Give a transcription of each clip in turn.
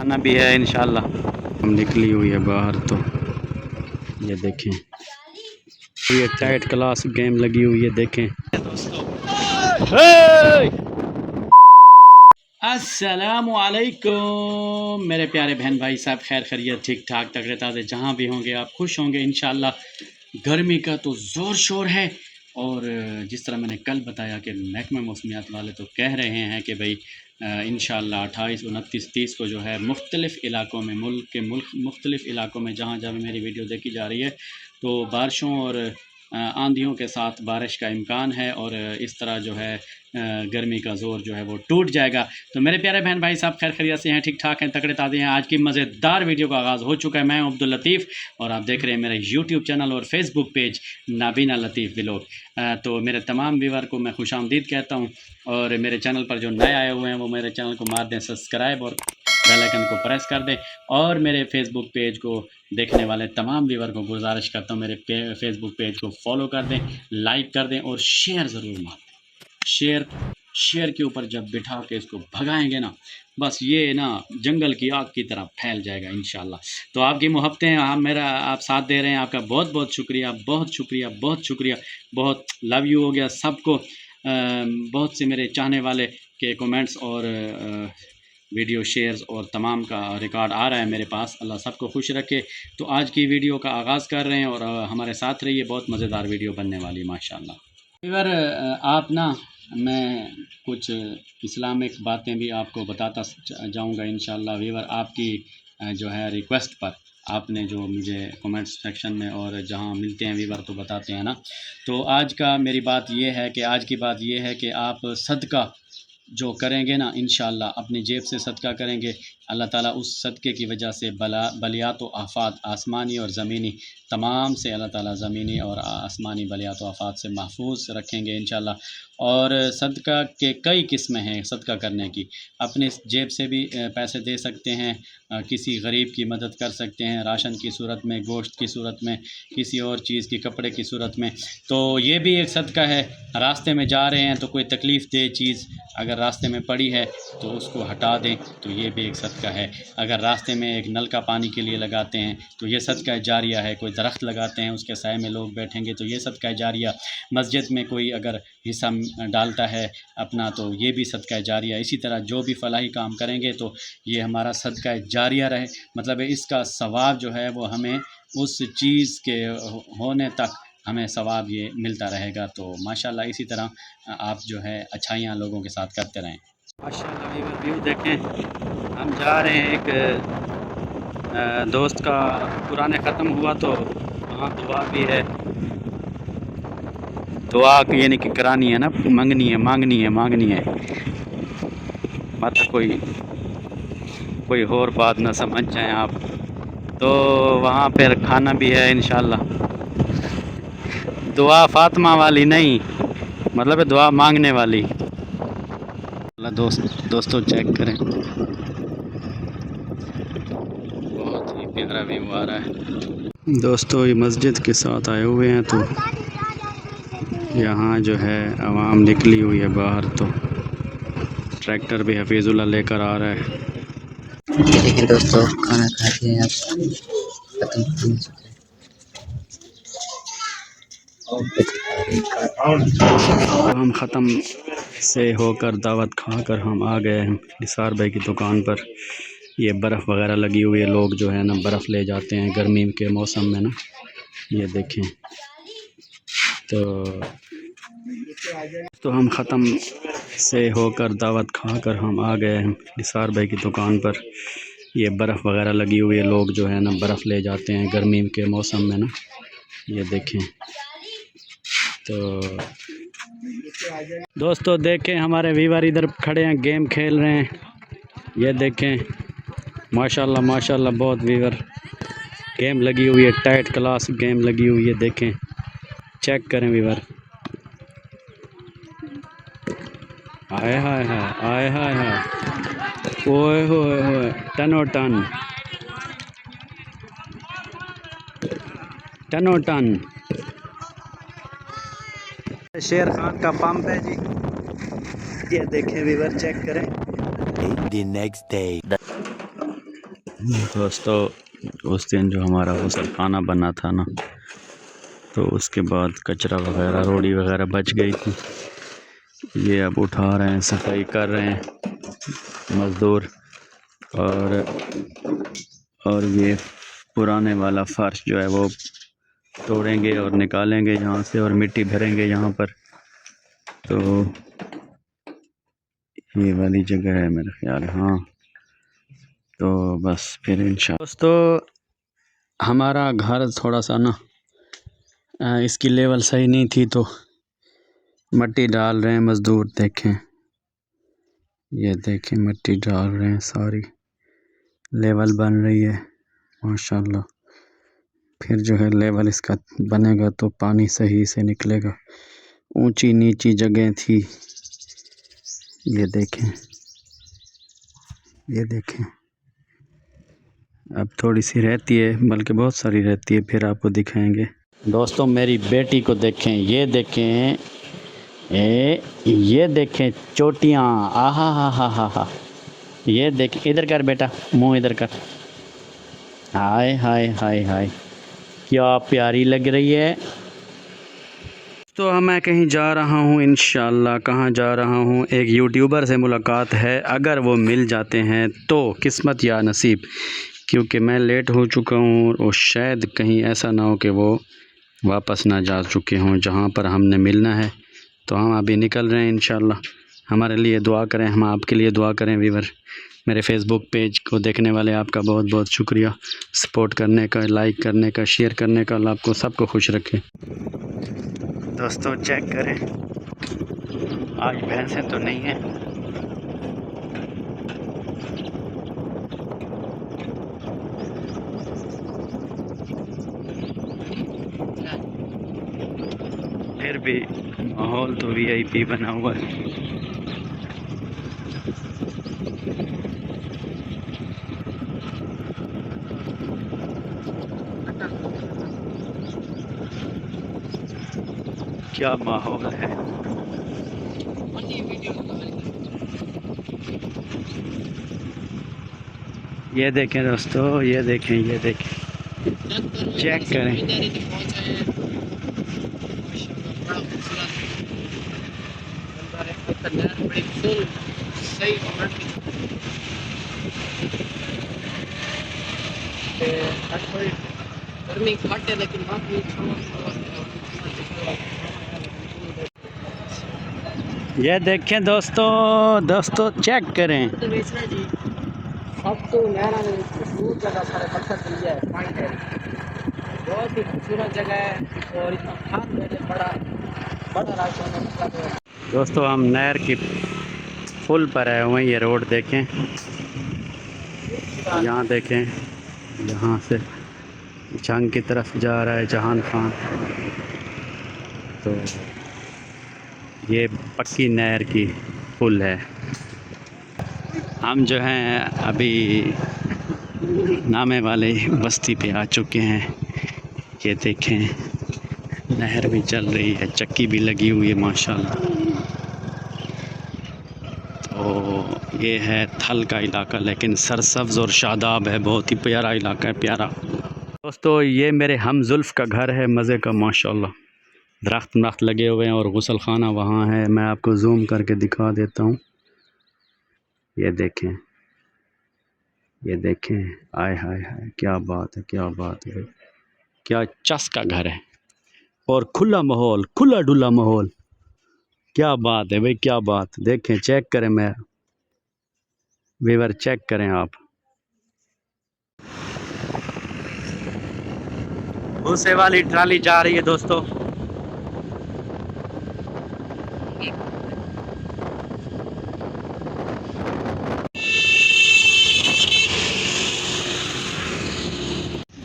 खाना भी है इंशाल्लाह। हम निकली हुई है बाहर, तो ये देखें ये टाइट क्लास गेम लगी हुई है, देखें दोस्तों। अस्सलामु अलैकुम मेरे प्यारे बहन भाई साहब, खैर खैरियत ठीक ठाक तगड़े ताज़े जहाँ भी होंगे आप खुश होंगे इंशाल्लाह। गर्मी का तो ज़ोर शोर है, और जिस तरह मैंने कल बताया कि महकमा मौसमियात वाले तो कह रहे हैं कि भाई इंशाल्लाह 28, 29, 30 को जो है मुख्तलिफ़ इलाकों में, मुल्क के मुख्तलिफ़ इलाकों में जहाँ जहाँ मेरी वीडियो देखी जा रही है, तो बारिशों और आंधियों के साथ बारिश का इम्कान है, और इस तरह जो है गर्मी का ज़ोर जो है वो टूट जाएगा। तो मेरे प्यारे बहन भाई साहब खैर खैरियत से हैं, ठीक ठाक हैं, तगड़े ताज़े हैं। आज की मज़ेदार वीडियो का आगाज़ हो चुका है। मैं अब्दुल लतीफ़ और आप देख रहे हैं मेरा यूट्यूब चैनल और फेसबुक पेज नाबीना लतीफ़ व्लॉग। तो मेरे तमाम व्यूअर को मैं खुशामदीद कहता हूँ, और मेरे चैनल पर जो नए आए हुए हैं वो मेरे चैनल को मार दें सब्सक्राइब और बेल आइकन को प्रेस कर दें, और मेरे फेसबुक पेज को देखने वाले तमाम व्यूअर को गुजारिश करता हूँ मेरे फेसबुक पेज को फॉलो कर दें, लाइक कर दें और शेयर ज़रूर मार दें। शेयर के ऊपर जब बिठा के इसको भगाएंगे ना, बस ये ना जंगल की आग की तरह फैल जाएगा इंशाल्लाह। तो आपकी मोहब्बतें आप साथ दे रहे हैं, आपका बहुत बहुत शुक्रिया, बहुत शुक्रिया, बहुत शुक्रिया, बहुत लव यू हो गया सबको। बहुत से मेरे चाहने वाले के कमेंट्स और वीडियो शेयर्स और तमाम का रिकॉर्ड आ रहा है मेरे पास। अल्लाह सबको खुश रखे। तो आज की वीडियो का आगाज़ कर रहे हैं, और हमारे साथ रहिए, बहुत मज़ेदार वीडियो बनने वाली माशाल्लाह। इधर आप ना, मैं कुछ इस्लामिक बातें भी आपको बताता जाऊंगा इंशाल्लाह। वीवर आपकी जो है रिक्वेस्ट पर आपने जो मुझे कमेंट सेक्शन में और जहां मिलते हैं वीवर तो बताते हैं ना, तो आज की बात ये है कि आप सदका जो करेंगे ना इंशाल्लाह, अपनी जेब से सदका करेंगे, अल्लाह ताला उस सदक़े की वजह से बलियात व आफ़ात आसमानी और ज़मीनी तमाम से अल्लाह ताला ज़मीनी और आसमानी बलियात व आफ़ात से महफूज रखेंगे इंशाल्लाह। और सदका के कई किस्में हैं सदका करने की। अपने जेब से भी पैसे दे सकते हैं, किसी गरीब की मदद कर सकते हैं राशन की सूरत में, गोश्त की सूरत में, किसी और चीज़ की कपड़े की सूरत में, तो ये भी एक सदका है। रास्ते में जा रहे हैं तो कोई तकलीफ़ दे चीज़ अगर रास्ते में पड़ी है तो उसको हटा दें, तो ये भी एक सदका है। अगर रास्ते में एक नल का पानी के लिए लगाते हैं तो ये सदका जारिया है। कोई दरख्त लगाते हैं उसके साए में लोग बैठेंगे तो ये सदका जारिया। मस्जिद में कोई अगर हिस्सा डालता है अपना तो ये भी सदका जारिया। इसी तरह जो भी फलाही काम करेंगे तो ये हमारा सदका जारिया रहे, मतलब इसका सवाब जो है वो हमें उस चीज़ के होने तक हमें सवाब ये मिलता रहेगा। तो माशाल्लाह इसी तरह आप जो है अच्छाइयाँ लोगों के साथ करते रहें। माशाल्लाह ये व्यू देखें, हम जा रहे हैं, एक दोस्त का कुरान ख़त्म हुआ तो वहाँ दुआ भी है। दुआ यानी कि करानी है ना, मांगनी है, मतलब कोई और बात ना समझ जाएं आप। तो वहाँ पर खाना भी है इंशाल्लाह। दुआ फातिमा वाली नहीं, मतलब दुआ मांगने वाली। दोस्तों चेक करें, बहुत ही प्यारा व्यू आ रहा है। दोस्तों ये मस्जिद के साथ आए हुए हैं, तो यहाँ जो है आवाम निकली हुई है बाहर, तो ट्रैक्टर भी हफीजुल्लाह लेकर आ रहा है। ये देखिए दोस्तों, खाना खाते हैं हम ख़त्म से होकर दावत खाकर हम आ गए हैं निसार भाई की दुकान पर। ये बर्फ़ वगैरह लगी हुई है, लोग जो है ना बर्फ़ ले जाते हैं गर्मी के मौसम में ना, ये देखें। तो हम ख़त्म से होकर दावत खाकर हम आ गए हैं निसार भाई की दुकान पर। ये बर्फ़ वगैरह लगी हुई है, लोग जो है ना बर्फ़ ले जाते हैं गर्मी के मौसम में ना, ये देखें। तो दोस्तों देखें हमारे वीवर इधर खड़े हैं, गेम खेल रहे हैं, ये देखें माशाल्लाह माशाल्लाह, बहुत वीवर गेम लगी हुई है, टाइट क्लास गेम लगी हुई है, देखें चेक करें वीवर। आए हाय हाय, आए हाय हाय, ओए होए होए, टनो टन। शेर खान का पंप है जी, ये देखें वीवर चेक करें। The next day. दोस्तों उस दिन जो हमारा गुसल खाना बना था ना, तो उसके बाद कचरा वगैरह रोड़ी वगैरह बच गई थी। ये अब उठा रहे हैं, सफाई कर रहे हैं मज़दूर। और ये पुराने वाला फर्श जो है वो तोड़ेंगे और निकालेंगे यहाँ से, और मिट्टी भरेंगे यहाँ पर। तो ये वाली जगह है मेरा ख्याल, हाँ। तो बस फिर इंशाल्लाह। दोस्तों हमारा घर थोड़ा सा ना इसकी लेवल सही नहीं थी, तो मिट्टी डाल रहे हैं मज़दूर। देखें, ये देखें मिट्टी डाल रहे हैं, सारी लेवल बन रही है माशाल्लाह। फिर जो है लेवल इसका बनेगा तो पानी सही से निकलेगा। ऊंची नीची जगह थी, ये देखें, ये देखें। अब थोड़ी सी रहती है, बल्कि बहुत सारी रहती है, फिर आपको दिखाएंगे। दोस्तों मेरी बेटी को देखें, ये देखें, ये देखें चोटियाँ, आहा हा हा हा हा। ये देखें, इधर कर बेटा, मुंह इधर कर। हाय हाय हाय हाय, क्या प्यारी लग रही है। तो मैं कहीं जा रहा हूँ इंशाल्लाह। कहाँ जा रहा हूँ? एक यूट्यूबर से मुलाकात है, अगर वो मिल जाते हैं तो किस्मत या नसीब, क्योंकि मैं लेट हो चुका हूँ और शायद कहीं ऐसा ना हो कि वो वापस ना जा चुके हों जहाँ पर हमने मिलना है। तो हम अभी निकल रहे हैं इंशाल्लाह। हमारे लिए दुआ करें, हम आपके लिए दुआ करें व्यूअर। मेरे फेसबुक पेज को देखने वाले आपका बहुत बहुत शुक्रिया, सपोर्ट करने का, लाइक करने का, शेयर करने का। अल्लाह आपको सबको खुश रखे। दोस्तों चेक करें, आज भैंसें तो नहीं हैं। फिर भी माहौल तो वीआईपी बना हुआ है। क्या माहौल है। ये देखें दोस्तों, ये देखें, ये देखें, चेक करें। ये देखें दोस्तों, दोस्तों चेक करें। सब तो नहरा में खूब जगह सारे पत्थर दिया है, पानी है, बहुत ही खूबसूरत जगह है और इतना खास बड़ा बड़ा राजस्थान है। दोस्तों हम नहर की पुल पर आए हुए हैं। ये रोड देखें, यहाँ देखें, यहाँ से जंग की तरफ जा रहा है जहान खान। तो ये पक्की नहर की पुल है। हम जो हैं अभी नामे वाले बस्ती पे आ चुके हैं। ये देखें नहर भी चल रही है, चक्की भी लगी हुई है माशाल्लाह। तो ये है थल का इलाका, लेकिन सरसब्ज़ और शादाब है, बहुत ही प्यारा इलाका है, प्यारा। दोस्तों ये मेरे हम जुल्फ़ का घर है, मज़े का माशाल्लाह। दरख्त लगे हुए हैं और गुसल खाना वहाँ है। मैं आपको जूम करके दिखा देता हूँ। ये देखें, ये देखें, आय हाय हाय, क्या बात है, क्या बात है, क्या चस का घर है और खुला माहौल, खुला डुला माहौल। क्या बात है भाई, क्या बात। देखें, चेक करें, मैं व्यूअर चेक करें आप। भूसे वाली ट्राली जा रही है दोस्तों।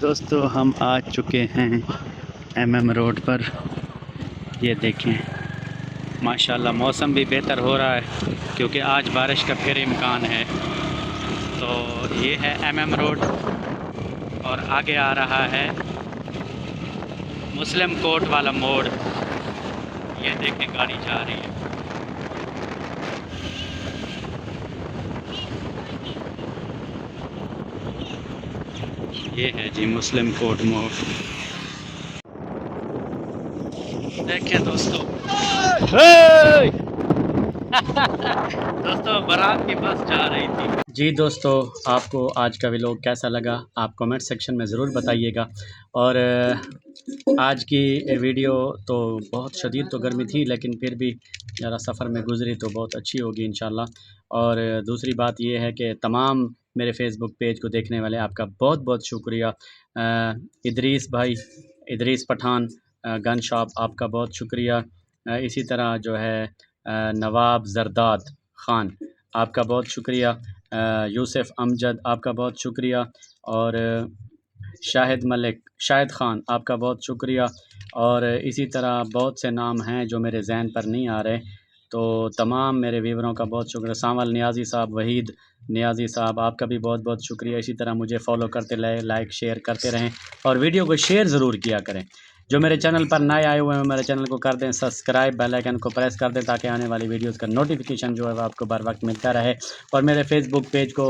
दोस्तों हम आ चुके हैं MM रोड पर। ये देखें माशाल्लाह मौसम भी बेहतर हो रहा है, क्योंकि आज बारिश का फिर इम्कान है। तो ये है MM रोड और आगे आ रहा है मुस्लिम कोर्ट वाला मोड़। ये देखें गाड़ी जा रही है। ये है जी मुस्लिम कोर्ट मोड़। देखिए दोस्तों दोस्तों बारात की बस जा रही थी। जी दोस्तों, आपको आज का व्लॉग कैसा लगा आप कमेंट सेक्शन में ज़रूर बताइएगा। और आज की वीडियो तो बहुत शदीद तो गर्मी थी, लेकिन फिर भी ज़रा सफ़र में गुज़री तो बहुत अच्छी होगी इंशाल्लाह। और दूसरी बात ये है कि तमाम मेरे फ़ेसबुक पेज को देखने वाले आपका बहुत बहुत शुक्रिया। इदरीस भाई, इदरीस पठान गन शॉप, आपका बहुत शुक्रिया। इसी तरह जो है नवाब ज़रदाद ख़ान, आपका बहुत शुक्रिया। यूसुफ़ अमजद, आपका बहुत शुक्रिया। और शाहिद मलिक, शाहिद ख़ान, आपका बहुत शुक्रिया। और इसी तरह बहुत से नाम हैं जो मेरे ज़हन पर नहीं आ रहे, तो तमाम मेरे व्यूअरों का बहुत शुक्रिया। सावल नियाज़ी साहब, वहीद नियाज़ी साहब, आपका भी बहुत बहुत शुक्रिया। इसी तरह मुझे फ़ॉलो करते रहे, लाइक शेयर करते रहें और वीडियो को शेयर ज़रूर किया करें। जो मेरे चैनल पर नए आए हुए हैं मेरे चैनल को कर दें सब्सक्राइब, बेल आइकन को प्रेस कर दें ताकि आने वाली वीडियोस का नोटिफिकेशन जो है वो आपको बर वक्त मिलता रहे। और मेरे फेसबुक पेज को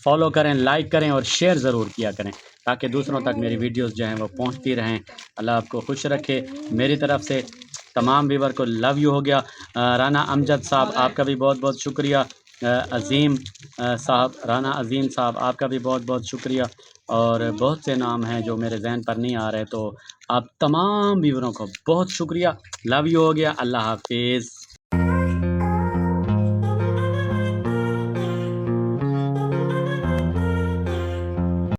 फॉलो करें, लाइक करें और शेयर ज़रूर किया करें ताकि दूसरों तक मेरी वीडियोस जो हैं वो पहुंचती रहें। अल्लाह आपको खुश रखे। मेरी तरफ से तमाम व्यूवर को लव यू हो गया। राना अमजद साहब, आपका भी बहुत बहुत शुक्रिया। अज़ीम साहब, राना अज़ीम साहब, आपका भी बहुत बहुत शुक्रिया। और बहुत से नाम हैं जो मेरे जहन पर नहीं आ रहे, तो आप तमाम व्यूवरों को बहुत शुक्रिया। लव यू हो गया। अल्लाह हाफिज़।